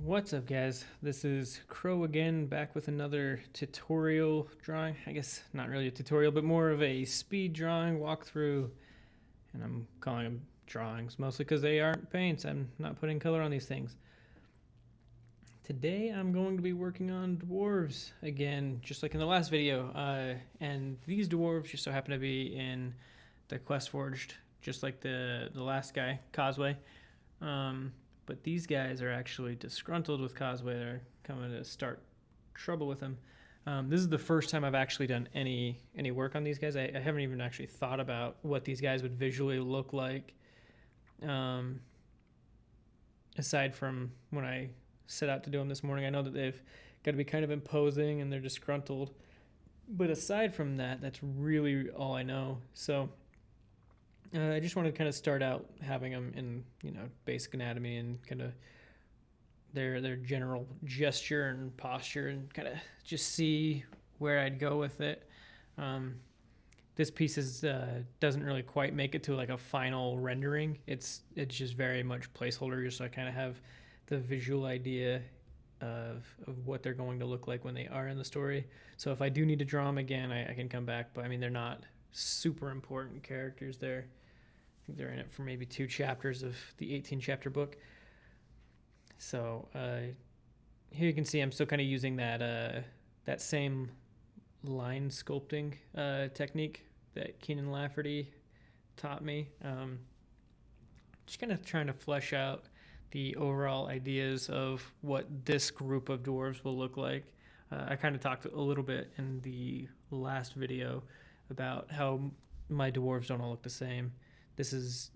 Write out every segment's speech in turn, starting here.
What's up, guys? This is Crow again, back with another tutorial drawing. I guess not really a tutorial, but more of a speed drawing walkthrough. And I'm calling them drawings mostly because they aren't paints. I'm not putting color on these things. Today I'm going to be working on dwarves again, just like in the last video. And these dwarves just so happen to be in the Quest Forged, just like the last guy, Causeway. But these guys are actually disgruntled with Causeway. They're coming to start trouble with him. This is the first time I've actually done any work on these guys. I haven't even actually thought about what these guys would visually look like, aside from when I set out to do them this morning. I know that they've got to be kind of imposing and they're disgruntled. But aside from that, that's really all I know. So I just want to kind of start out having them in, basic anatomy and kind of their general gesture and posture, and kind of just see where I'd go with it. This piece doesn't really quite make it to like a final rendering. It's just very much placeholder, just so I kind of have the visual idea of what they're going to look like when they are in the story. So if I do need to draw them again, I can come back. But I mean, they're not super important characters. I think they're in it for maybe 2 chapters of the 18 chapter book. So here you can see I'm still kind of using that same line sculpting technique that Keenan Lafferty taught me. Just kind of trying to flesh out the overall ideas of what this group of dwarves will look like. I kind of talked a little bit in the last video about how my dwarves don't all look the same. This is,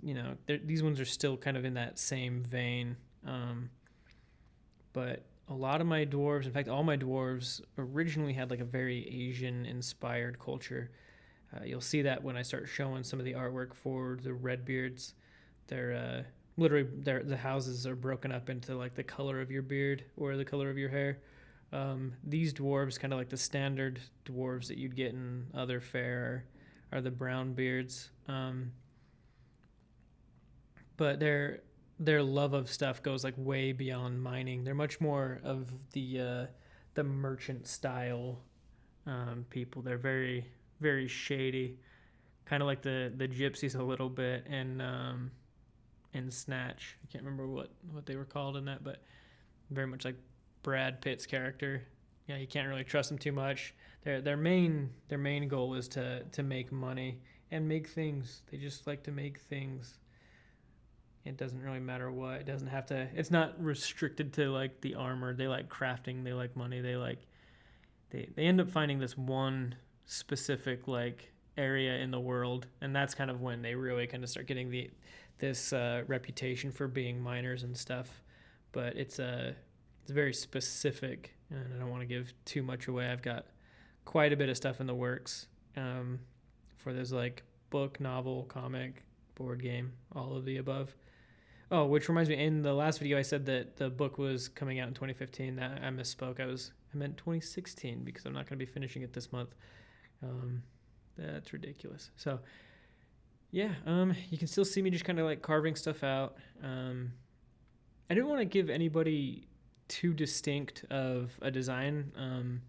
these ones are still kind of in that same vein. But a lot of my dwarves, in fact, all my dwarves originally had like a very Asian inspired culture. You'll see that when I start showing some of the artwork for the Redbeards. They're literally, the houses are broken up into like the color of your beard or the color of your hair. These dwarves, kind of like the standard dwarves that you'd get in other fare, are the brown beards. But their love of stuff goes like way beyond mining. They're much more of the merchant style people. They're very, very shady, kind of like the gypsies a little bit, and in Snatch. I can't remember what they were called in that, but very much like Brad Pitt's character. Yeah, you can't really trust them too much. Their main goal is to make money and make things. They just like to make things. It doesn't really matter what. It doesn't have to. It's not restricted to like the armor. They like crafting. They like money. They end up finding this one specific like area in the world, and that's kind of when they really kind of start getting this reputation for being miners and stuff. But it's very specific, and I don't want to give too much away. I've got quite a bit of stuff in the works for this like book, novel, comic, board game, all of the above. Oh, which reminds me, in the last video I said that the book was coming out in 2015. That I misspoke. I meant 2016 because I'm not going to be finishing it this month. That's ridiculous. So yeah, you can still see me just kind of like carving stuff out. I didn't want to give anybody too distinct of a design.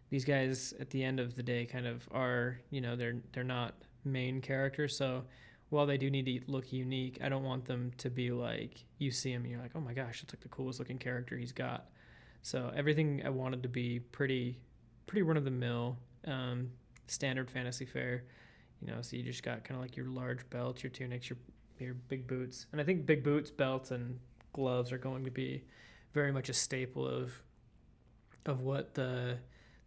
These guys at the end of the day kind of are, they're not main characters, so while they do need to look unique, I don't want them to be like, you see him and you're like, oh my gosh, that's like the coolest looking character he's got. So everything I wanted to be pretty run-of-the-mill, standard fantasy fare. So you just got kind of like your large belts, your tunics, your big boots. And I think big boots, belts, and gloves are going to be very much a staple of what the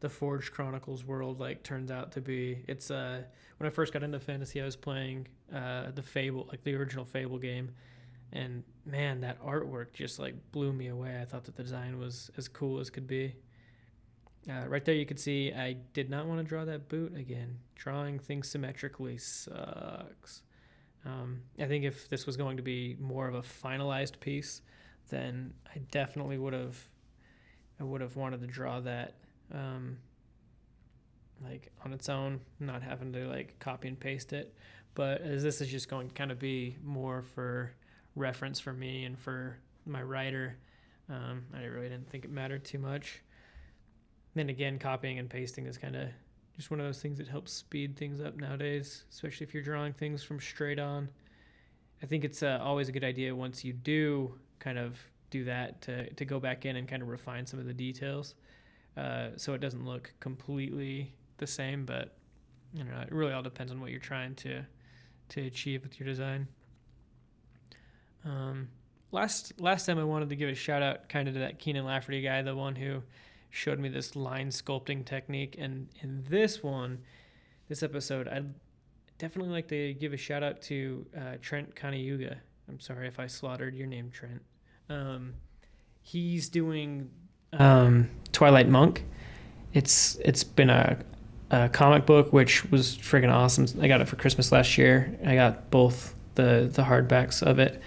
Forged Chronicles world like turns out to be. It's when I first got into fantasy, I was playing the Fable, like the original Fable game, and man, that artwork just like blew me away. I thought that the design was as cool as could be. Right there, you can see I did not want to draw that boot again. Drawing things symmetrically sucks. I think if this was going to be more of a finalized piece, then I definitely would have wanted to draw that like on its own, not having to like copy and paste it. But as this is just going to kind of be more for reference for me and for my writer, I really didn't think it mattered too much. Then again, copying and pasting is kind of just one of those things that helps speed things up nowadays, especially if you're drawing things from straight on. I think it's always a good idea once you do kind of do that to go back in and kind of refine some of the details, so it doesn't look completely the same. But you know, it really all depends on what you're trying to achieve with your design. Um, last time I wanted to give a shout out kind of to that Keenan Lafferty guy, the one who showed me this line sculpting technique. And in this episode, I'd definitely like to give a shout out to Trent Kanayuga. I'm sorry if I slaughtered your name, Trent. He's doing Twilight Monk. It's been a comic book which was freaking awesome. I got it for Christmas last year. I got both the hardbacks of it.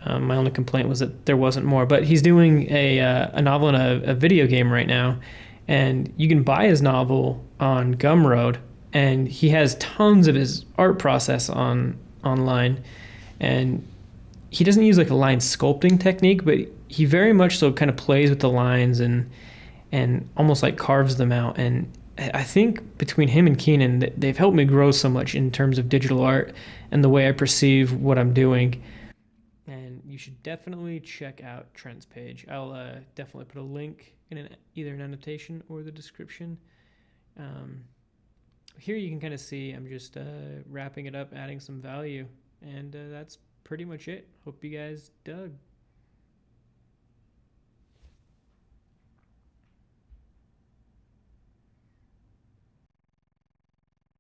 My only complaint was that there wasn't more. But he's doing a novel and a video game right now, and you can buy his novel on Gumroad, and he has tons of his art process online, and he doesn't use like a line sculpting technique, but he very much so kind of plays with the lines and almost like carves them out. And I think between him and Keenan, they've helped me grow so much in terms of digital art and the way I perceive what I'm doing. And you should definitely check out Trent's page. I'll definitely put a link in either an annotation or the description. Um, Here you can kind of see I'm just wrapping it up, adding some value, and that's pretty much it. Hope you guys dug.